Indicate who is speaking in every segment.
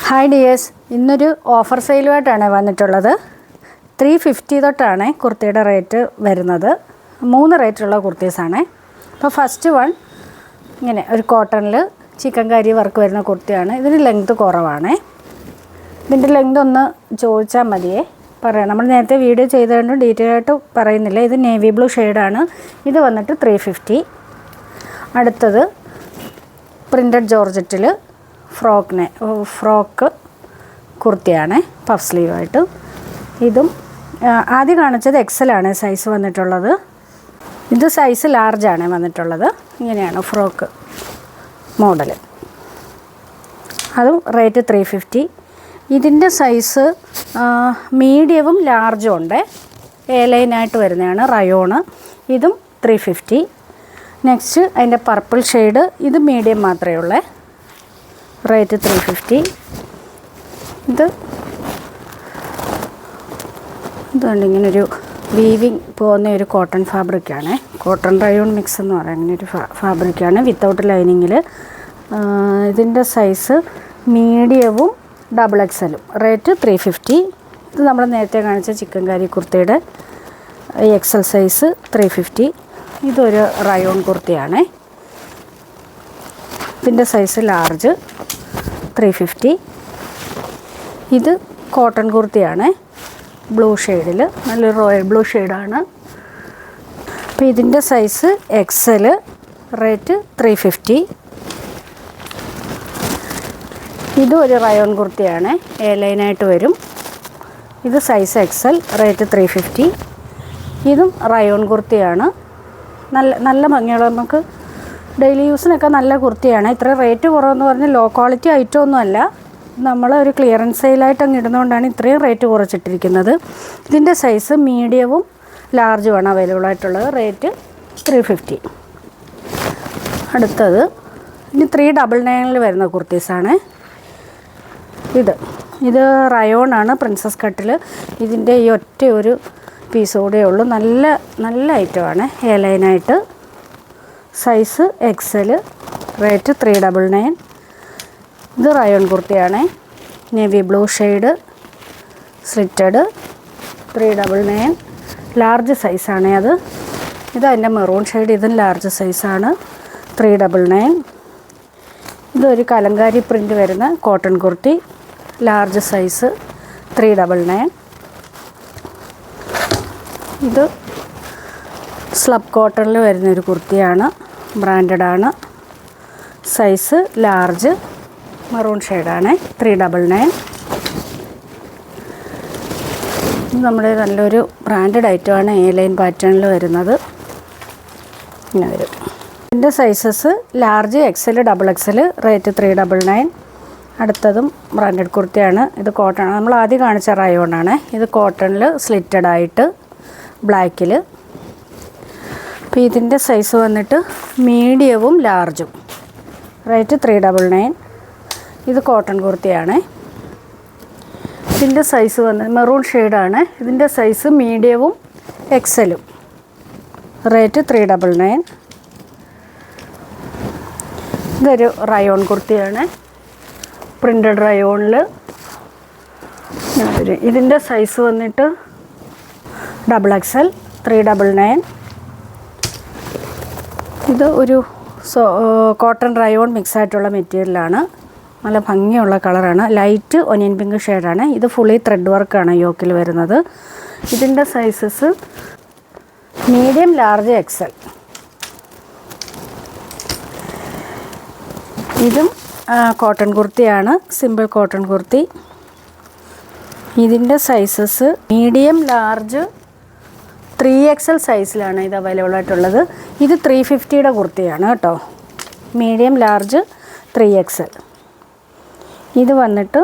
Speaker 1: Hi dears, ഇന്നൊരു offer സെയിലുമായിട്ടാണ് വന്നിട്ടുള്ളത്. 350 തൊട്ടാണ് കുർത്തിയുടെ റേറ്റ് വരുന്നത്. 3 റേറ്റുള്ള കുർത്തീസാണ്. അപ്പോൾ ഫസ്റ്റ് വൺ ഇങ്ങനെ ഒരു കോട്ടണിൽ ചിക്കൻ കരി വർക്ക് വരുന്ന കുർത്തിയാണ്. ഇതിന് ലെങ്ത് കുറവാണ്. ഇതിൻ്റെ ലെങ്ത് ഒന്ന് ചോദിച്ചാൽ മതിയേ, പറയാം. നമ്മൾ നേരത്തെ വീഡിയോ ചെയ്തുകൊണ്ട് ഡീറ്റെയിൽ ആയിട്ട് പറയുന്നില്ല. ഇത് നേവി ബ്ലൂ ഷെയ്ഡാണ്. ഇത് വന്നിട്ട് 350. അടുത്തത് പ്രിൻറ്റഡ് ജോർജറ്റിൽ ഫ്രോക്ക് കുർത്തിയാണ്, പഫ് സ്ലീവായിട്ട്. ഇതും ആദ്യം കാണിച്ചത് എക്സലാണ് സൈസ് വന്നിട്ടുള്ളത്. ഇത് സൈസ് ലാർജാണ് വന്നിട്ടുള്ളത്. ഇങ്ങനെയാണ് ഫ്രോക്ക് മോഡൽ. അതും റേറ്റ് 350. ഇതിൻ്റെ സൈസ് മീഡിയവും ലാർജും ഉണ്ട്. ലൈനായിട്ട് വരുന്നതാണ് റയോണ്. ഇതും 350. നെക്സ്റ്റ് അതിൻ്റെ പർപ്പിൾ ഷെയ്ഡ്. ഇത് മീഡിയം മാത്രമേ ഉള്ളൂ. റേറ്റ് 350. ഇതുകൊണ്ട് ഇങ്ങനൊരു വീവിങ് പോകുന്ന ഒരു കോട്ടൺ ഫാബ്രിക്കാണ്. കോട്ടൺ റയോൺ മിക്സ് എന്ന് പറയുന്ന ഇങ്ങനൊരു ഫാബ്രിക്കാണ് വിത്തൗട്ട് ലൈനിങ്ങിൽ. ഇതിൻ്റെ സൈസ് മീഡിയവും ഡബിൾ എക്സലും. റേറ്റ് 350. ഇത് നമ്മൾ നേരത്തെ കാണിച്ച ചിക്കൻ കരി കുർത്തിയുടെ എക്സൽ സൈസ് 350. ഇതൊരു റയോൺ കുർത്തിയാണ്. ഇതിൻ്റെ സൈസ് ലാർജ് 350. ഇത് കോട്ടൺ കുർത്തിയാണ്, ബ്ലൂ ഷെയ്ഡിൽ, നല്ലൊരു റോയൽ ബ്ലൂ ഷെയ്ഡാണ്. അപ്പോൾ ഇതിൻ്റെ സൈസ് എക്സൽ. റേറ്റ് 350. ഇതും ഒരു റയോൺ കുർത്തിയാണ്, ലൈനായിട്ട് വരും. ഇത് സൈസ് എക്സൽ. റേറ്റ് 350. ഇതും റയോൺ കുർത്തിയാണ്. നല്ല ഭംഗിയുള്ള, നമുക്ക് ഡെയിലി യൂസിനൊക്കെ നല്ല കുർത്തിയാണ്. ഇത്ര റേറ്റ് കുറവെന്ന് പറഞ്ഞാൽ ലോ ക്വാളിറ്റി ഐറ്റം ഒന്നുമല്ല. നമ്മൾ ഒരു ക്ലിയറൻസ് സെയിലായിട്ട് അങ്ങ് ഇടുന്നതുകൊണ്ടാണ് ഇത്രയും റേറ്റ് കുറച്ചിട്ടിരിക്കുന്നത്. ഇതിൻ്റെ സൈസ് മീഡിയവും ലാർജുമാണ് അവൈലബിൾ ആയിട്ടുള്ളത്. റേറ്റ് 350. അടുത്തത് ഇനി 399 വരുന്ന കുർത്തീസാണ്. ഇത് റയോണാണ്, പ്രിൻസസ് കട്ടിൽ. ഇതിൻ്റെ ഈ ഒറ്റ ഒരു പീസ് കൂടെ ഉള്ളൂ. നല്ല ഐറ്റമാണ്, ലൈനായിട്ട്. Size XL. റേറ്റ് 399. ഇത് റയോൺ കുർത്തിയാണ്, navy blue shade, slitted. 399. Large സൈസാണ് അത്. അതിൻ്റെ മെറൂൺ ഷെയ്ഡ്. ഇതും ലാർജ് സൈസാണ്. 399. ഇതൊരു കലങ്കാരി പ്രിൻ്റ് വരുന്ന കോട്ടൺ കുർത്തി, ലാർജ് സൈസ്. 399. ഇത് സ്ലബ് കോട്ടണിൽ വരുന്നൊരു കുർത്തിയാണ്, ബ്രാൻഡഡാണ്. സൈസ് ലാർജ്, മെറൂൺ ഷെയ്ഡാണ്. 399. ഇത് നമ്മുടെ നല്ലൊരു ബ്രാൻഡഡ് ഐറ്റമാണ്, ലൈൻ പാറ്റേണിൽ വരുന്നത്. ഇങ്ങനെ വരും. ഇതിൻ്റെ sizes large, XL, double XL. Rate 399. അടുത്തതും ബ്രാൻഡഡ് കുർത്തിയാണ്. ഇത് കോട്ടൺ, നമ്മൾ ആദ്യം കാണിച്ച റയോണാണ്. ഇത് കോട്ടണിൽ സ്ലിറ്റഡായിട്ട് ബ്ലാക്കിൽ. അപ്പോൾ ഇതിൻ്റെ സൈസ് വന്നിട്ട് മീഡിയവും ലാർജും. റേറ്റ് 399. ഇത് കോട്ടൺ കുർത്തിയാണ്. ഇതിൻ്റെ സൈസ് വന്ന് മെറൂൺ ഷെയ്ഡാണ്. ഇതിൻ്റെ സൈസ് മീഡിയവും എക്സലും. റേറ്റ് 399. ഇതൊരു റയോൺ കുർത്തിയാണ്, പ്രിൻറ്റഡ് റയോണിൽ. ഇതിൻ്റെ സൈസ് വന്നിട്ട് ഡബിൾ എക്സൽ. 399. ഇത് ഒരു കോട്ടൺ റയോൺ മിക്സായിട്ടുള്ള മെറ്റീരിയലാണ്. നല്ല ഭംഗിയുള്ള കളറാണ്. ലൈറ്റ് ഒനിയൻ പിങ്ക് ഷെയ്ഡാണ്. ഇത് ഫുള്ളി ത്രെഡ് വർക്കാണ് യോക്കിൽ വരുന്നത്. ഇതിൻ്റെ സൈസസ് മീഡിയം, ലാർജ്, എക്സൽ. ഇതും കോട്ടൺ കുർത്തിയാണ്, സിമ്പിൾ കോട്ടൺ കുർത്തി. ഇതിൻ്റെ സൈസസ് മീഡിയം, ലാർജ്, 3XL സൈസിലാണ് ഇത് അവൈലബിൾ ആയിട്ടുള്ളത്. ഇത് 350യുടെ കുർത്തിയാണ് കേട്ടോ. Medium, large, 3XL. ഇത് വന്നിട്ട്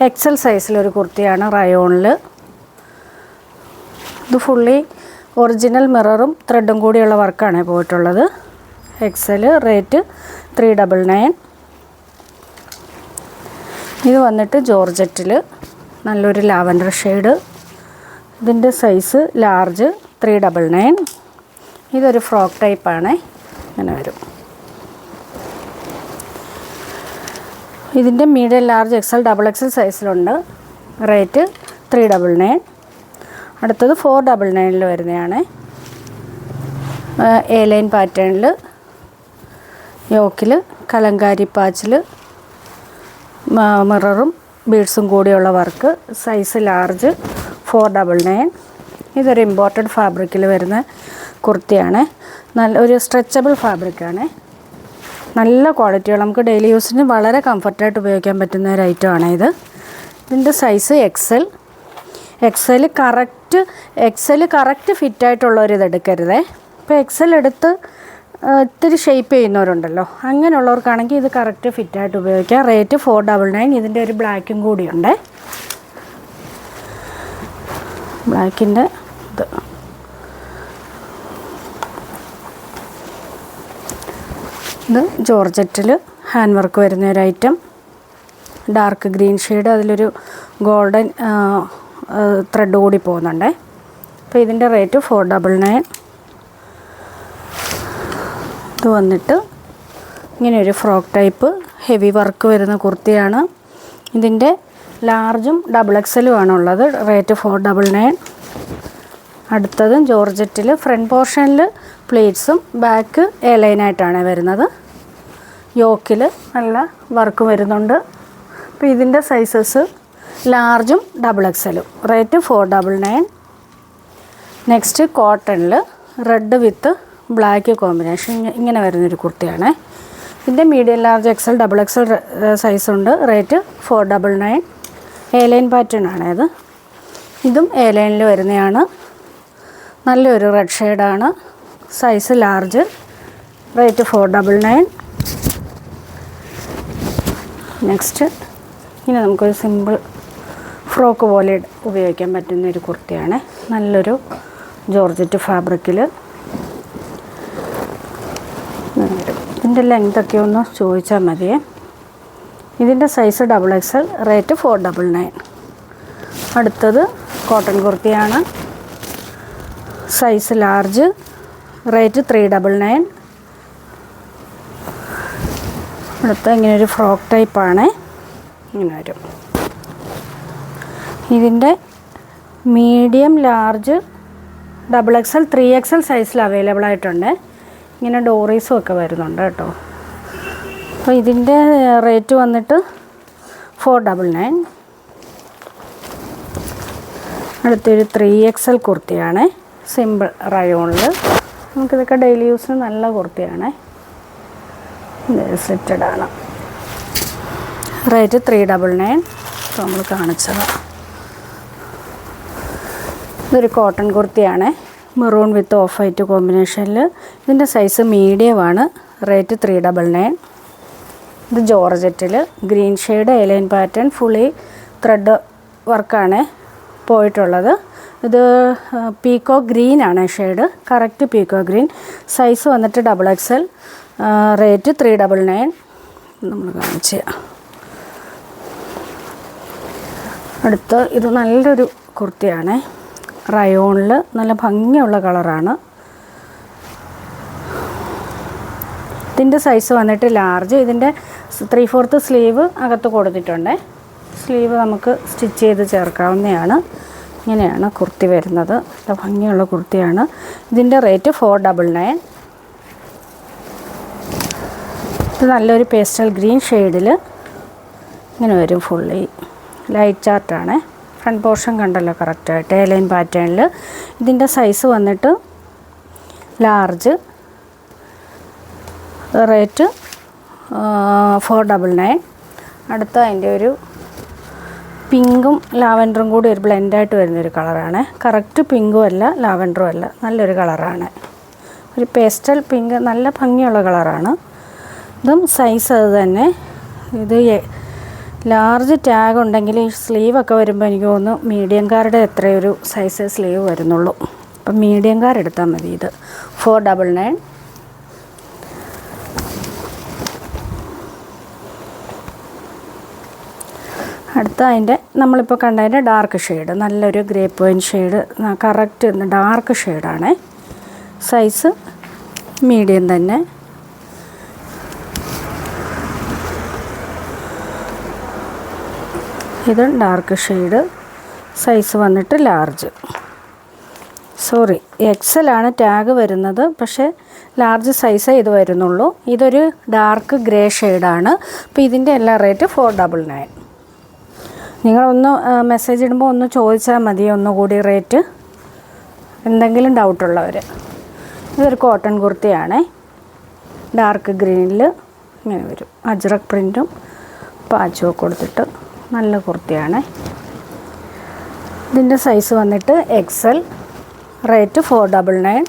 Speaker 1: എക്സൽ സൈസിലൊരു കുർത്തിയാണ്, റയോണിൽ. ഇത് ഫുള്ളി ഒറിജിനൽ മിററും ത്രെഡും കൂടിയുള്ള വർക്കാണ് പോയിട്ടുള്ളത്. എക്സൽ. റേറ്റ് 399. ഇത് വന്നിട്ട് ജോർജറ്റിൽ നല്ലൊരു ലാവൻഡർ ഷെയ്ഡ്. ഇതിൻ്റെ സൈസ് ലാർജ്. 399. ഇതൊരു ഫ്രോക്ക് ടൈപ്പാണ്, ഇങ്ങനെ വരും. ഇതിൻ്റെ medium large XL double XL സൈസിലുണ്ട്. റേറ്റ് 399. അടുത്തത് 499 വരുന്നതാണ്. എ ലൈൻ പാറ്റേണിൽ യോക്കിൽ കലങ്കാരി പാച്ചിൽ മിററും ബീഡ്സും കൂടിയുള്ള വർക്ക്. Size large 499. ഇതൊരു ഇമ്പോർട്ടഡ് ഫാബ്രിക്കിൽ വരുന്ന കുർത്തിയാണ്. നല്ല ഒരു സ്ട്രെച്ചബിൾ ഫാബ്രിക്കാണ്. നല്ല ക്വാളിറ്റിയുള്ള നമുക്ക് ഡെയിലി യൂസിന് വളരെ കംഫർട്ടായിട്ട് ഉപയോഗിക്കാൻ പറ്റുന്ന ഒരു ഐറ്റമാണ് ഇത്. ഇതിൻ്റെ സൈസ് എക്സൽ. എക്സൽ കറക്റ്റ് ഫിറ്റായിട്ടുള്ളവരിത് എടുക്കരുതേ. ഇപ്പോൾ എക്സൽ എടുത്ത് ഇത്തിരി ഷേപ്പ് ചെയ്യുന്നവരുണ്ടല്ലോ, അങ്ങനെയുള്ളവർക്കാണെങ്കിൽ ഇത് കറക്റ്റ് ഫിറ്റായിട്ട് ഉപയോഗിക്കാം. റേറ്റ് 499. ഇതിൻ്റെ ഒരു ബ്ലാക്കും കൂടിയുണ്ട്. ബ്ലാക്കിൻ്റെ ഇത് ജോർജറ്റിൽ ഹാൻഡ് വർക്ക് വരുന്ന ഒരു ഐറ്റം. ഡാർക്ക് ഗ്രീൻ ഷെയ്ഡ്, അതിലൊരു ഗോൾഡൻ ത്രെഡ് കൂടി പോകുന്നുണ്ട്. അപ്പോൾ ഇതിൻ്റെ റേറ്റ് 499. ഇത് വന്നിട്ട് ഇങ്ങനെയൊരു ഫ്രോക്ക് ടൈപ്പ് ഹെവി വർക്ക് വരുന്ന കുർത്തിയാണ്. ഇതിൻ്റെ ലാർജും ഡബിൾ എക്സലും ആണുള്ളത്. റേറ്റ് 499. അടുത്തതും ജോർജറ്റിൽ ഫ്രണ്ട് പോർഷനിൽ പ്ലേറ്റ്സും ബാക്ക് എ ലൈനായിട്ടാണ് വരുന്നത്. യോക്കിൽ നല്ല വർക്ക് വരുന്നുണ്ട്. അപ്പോൾ ഇതിൻ്റെ സൈസസ് ലാർജും ഡബിൾ എക്സലും. റേറ്റ് 499. നെക്സ്റ്റ് കോട്ടണിൽ റെഡ് വിത്ത് ബ്ലാക്ക് കോമ്പിനേഷൻ ഇങ്ങനെ വരുന്നൊരു കുർത്തിയാണ്. ഇതിൻ്റെ medium large XL double XL സൈസുണ്ട്. റേറ്റ് 499. എ ലൈൻ പാറ്റേൺ ആണത്. ഇതും എ ലൈനിൽ വരുന്നതാണ്. നല്ലൊരു റെഡ് ഷെയ്ഡാണ്. Size large. റേറ്റ് 499. നെക്സ്റ്റ് ഇനി നമുക്കൊരു സിമ്പിൾ ഫ്രോക്ക് പോലെ ഉപയോഗിക്കാൻ പറ്റുന്നൊരു കുർത്തിയാണ്. നല്ലൊരു ജോർജറ്റ് ഫാബ്രിക്കിൽ. ഇതിൻ്റെ ലെങ്തൊക്കെ ഒന്ന് ചോദിച്ചാൽ മതിയേ. ഇതിൻ്റെ സൈസ് ഡബിൾ എക്സൽ. റേറ്റ് 499. അടുത്തത് കോട്ടൺ കുർത്തിയാണ്. Size large. റേറ്റ് 399. അടുത്ത ഇങ്ങനൊരു ഫ്രോക്ക് ടൈപ്പാണ്. ഇങ്ങനെ വരും. ഇതിൻ്റെ medium large double XL 3XL സൈസിൽ അവൈലബിൾ ആയിട്ടുണ്ട്. ഇങ്ങനെ ഡോറീസും ഒക്കെ വരുന്നുണ്ട് കേട്ടോ. അപ്പോൾ ഇതിൻ്റെ റേറ്റ് വന്നിട്ട് 499. അടുത്തൊരു 3XL കുർത്തിയാണ്. സിമ്പിൾ റയോണിൽ. നമുക്കിതൊക്കെ ഡെയിലി യൂസിന് നല്ല കുർത്തിയാണ്. സ്ലിറ്റഡാണ്. റേറ്റ് 399. ഇപ്പോൾ നമ്മൾ കാണിച്ചത് ഇതൊരു കോട്ടൺ കുർത്തിയാണ്. മെറൂൺ വിത്ത് ഓഫ് വൈറ്റ് കോമ്പിനേഷനിൽ. ഇതിൻ്റെ സൈസ് മീഡിയമാണ്. റേറ്റ് 399. ഇത് ജോർജറ്റിൽ green shade A line pattern fully thread വർക്കാണ് പോയിട്ടുള്ളത്. ഇത് പീക്കോ ഗ്രീൻ ആണ് shade. Correct peacock green. Size വന്നിട്ട് ഡബിൾ എക്സൽ. റേറ്റ് 399. നമ്മൾ കാണിച്ചു. അടുത്ത് ഇത് നല്ലൊരു കുർത്തിയാണ്. റയോണിൽ നല്ല ഭംഗിയുള്ള കളറാണ്. ഇതിൻ്റെ സൈസ് വന്നിട്ട് ലാർജ്. ഇതിൻ്റെ 3/4 സ്ലീവ് അകത്ത് കൊടുത്തിട്ടുണ്ട്. സ്ലീവ് നമുക്ക് സ്റ്റിച്ച് ചെയ്ത് ചേർക്കാവുന്നതാണ്. ഇങ്ങനെയാണ് കുർത്തി വരുന്നത്. നല്ല ഭംഗിയുള്ള കുർത്തിയാണ്. ഇതിൻ്റെ റേറ്റ് 499. ഇത് നല്ലൊരു പേസ്റ്റൽ ഗ്രീൻ ഷെയ്ഡിൽ ഇങ്ങനെ വരും. ഫുള്ളി ലൈറ്റ് ചാർട്ടാണ്. ഫ്രണ്ട് പോർഷൻ കണ്ടല്ലോ കറക്റ്റായിട്ട് എ ലൈൻ പാറ്റേണിൽ. ഇതിൻ്റെ സൈസ് വന്നിട്ട് ലാർജ്. റേറ്റ് 499. അടുത്ത അതിൻ്റെ ഒരു പിങ്കും ലാവൻഡറും കൂടി ഒരു ബ്ലെൻഡായിട്ട് വരുന്നൊരു കളറാണ്. കറക്റ്റ് പിങ്കും അല്ല ലാവൻഡറും അല്ല, നല്ലൊരു കളറാണ്. ഒരു പേസ്റ്റൽ പിങ്ക്, നല്ല ഭംഗിയുള്ള കളറാണ്. ഇതും സൈസ് അത് തന്നെ. ഇത് ലാർജ് ടാഗ് ഉണ്ടെങ്കിൽ ഈ സ്ലീവൊക്കെ വരുമ്പോൾ എനിക്ക് തോന്നുന്നു മീഡിയംകാരുടെ എത്രയൊരു സൈസ് സ്ലീവ് വരുന്നുള്ളൂ. അപ്പം മീഡിയംകാർ എടുത്താൽ മതി. ഇത് 499. അടുത്ത അതിൻ്റെ നമ്മളിപ്പോൾ കണ്ടതിൻ്റെ ഡാർക്ക് ഷെയ്ഡ്, നല്ലൊരു grape wine shade, correct dark ഷെയ്ഡാണ്. സൈസ് മീഡിയം തന്നെ. ഇത് ഡാർക്ക് ഷെയ്ഡ്, സൈസ് വന്നിട്ട് ലാർജ്. സോറി, XL ആണ് ടാഗ് വരുന്നത്, പക്ഷേ ലാർജ് സൈസേ ഇത് വരുന്നുള്ളൂ. ഇതൊരു ഡാർക്ക് ഗ്രേ ഷെയ്ഡാണ്. അപ്പോൾ ഇതിൻ്റെ എല്ലാ റേറ്റ് 499. നിങ്ങളൊന്ന് മെസ്സേജ് ഇടുമ്പോൾ ഒന്ന് ചോദിച്ചാൽ മതി ഒന്നുകൂടി റേറ്റ്, എന്തെങ്കിലും ഡൗട്ടുള്ളവർ. ഇതൊരു കോട്ടൺ കുർത്തിയാണ്, ഡാർക്ക് ഗ്രീനിൽ ഇങ്ങനെ വരും, അജ്രക് പ്രിൻറ്റും പാച്ചും കൊടുത്തിട്ട് നല്ല കുർത്തിയാണ്. ഇതിൻ്റെ സൈസ് വന്നിട്ട് XL, റേറ്റ് 499.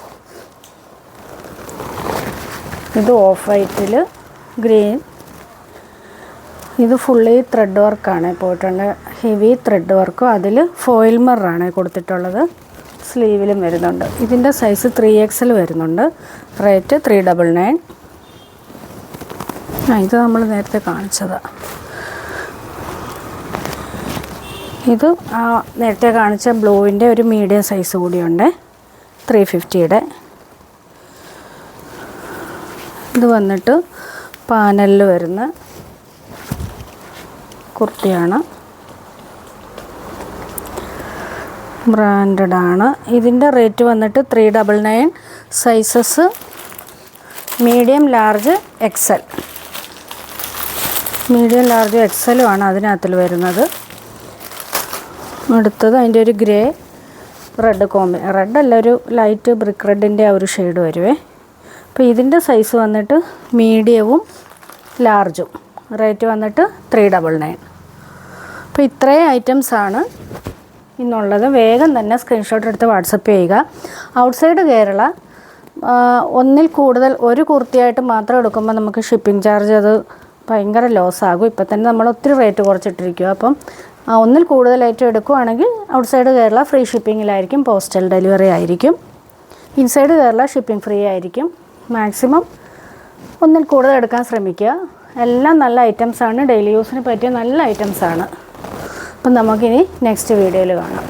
Speaker 1: ഇത് ഓഫ് വൈറ്റിൽ ഗ്രീൻ. ഇത് ഫുള്ളി ത്രെഡ് വർക്കാണ് പോയിട്ടുണ്ട്, ഹെവി ത്രെഡ് വർക്കും അതിൽ ഫോയിൽ മിററാണ് കൊടുത്തിട്ടുള്ളത്. സ്ലീവിലും വരുന്നുണ്ട്. ഇതിൻ്റെ സൈസ് 3XL വരുന്നുണ്ട്, റേറ്റ് 399. ഇത് നമ്മൾ നേരത്തെ കാണിച്ചതാണ്. ഇത് നേരത്തെ കാണിച്ച ബ്ലൂവിൻ്റെ ഒരു മീഡിയം സൈസ് കൂടിയുണ്ട്, 350യുടെ. ഇത് വന്നിട്ട് പാനലിൽ വരുന്ന കുർത്തിയാണ്, ബ്രാൻഡഡ് ആണ്. ഇതിൻ്റെ റേറ്റ് വന്നിട്ട് 399. Sizes medium, large, XL. Medium, large, XL ആണ് അതിനകത്തിൽ വരുന്നത്. അടുത്തത് അതിൻ്റെ ഒരു ഗ്രേ റെഡ് റെഡ് അല്ല, ഒരു ലൈറ്റ് ബ്രിക്ക് റെഡിൻ്റെ ആ ഒരു ഷെയ്ഡ് വരുവേ. അപ്പോൾ ഇതിൻ്റെ സൈസ് വന്നിട്ട് മീഡിയവും ലാർജും, റേറ്റ് വന്നിട്ട് 399. അപ്പോൾ ഇത്രയും ഐറ്റംസാണ് ഇന്നുള്ളത്. വേഗം തന്നെ സ്ക്രീൻഷോട്ട് എടുത്ത് വാട്സപ്പ് ചെയ്യുക. ഔട്ട്സൈഡ് കേരള ഒന്നിൽ കൂടുതൽ ഒരു കുർത്തിയായിട്ട് മാത്രം എടുക്കുമ്പോൾ നമുക്ക് ഷിപ്പിംഗ് ചാർജ് അത് ഭയങ്കര ലോസ് ആകും. ഇപ്പം തന്നെ നമ്മൾ ഒത്തിരി റേറ്റ് കുറച്ചിട്ടിരിക്കുക. അപ്പം ഒന്നിൽ കൂടുതലായിട്ട് എടുക്കുകയാണെങ്കിൽ ഔട്ട്സൈഡ് കേരള ഫ്രീ ഷിപ്പിങ്ങിലായിരിക്കും, പോസ്റ്റൽ ഡെലിവറി ആയിരിക്കും. ഇൻസൈഡ് കേരള ഷിപ്പിംഗ് ഫ്രീ ആയിരിക്കും. മാക്സിമം ഒന്നിൽ കൂടുതൽ എടുക്കാൻ ശ്രമിക്കുക. എല്ലാം നല്ല ഐറ്റംസാണ്, ഡെയിലി യൂസിന് പറ്റിയ നല്ല ഐറ്റംസാണ്. അപ്പം നമുക്കിനി നെക്സ്റ്റ് വീഡിയോയിൽ കാണാം.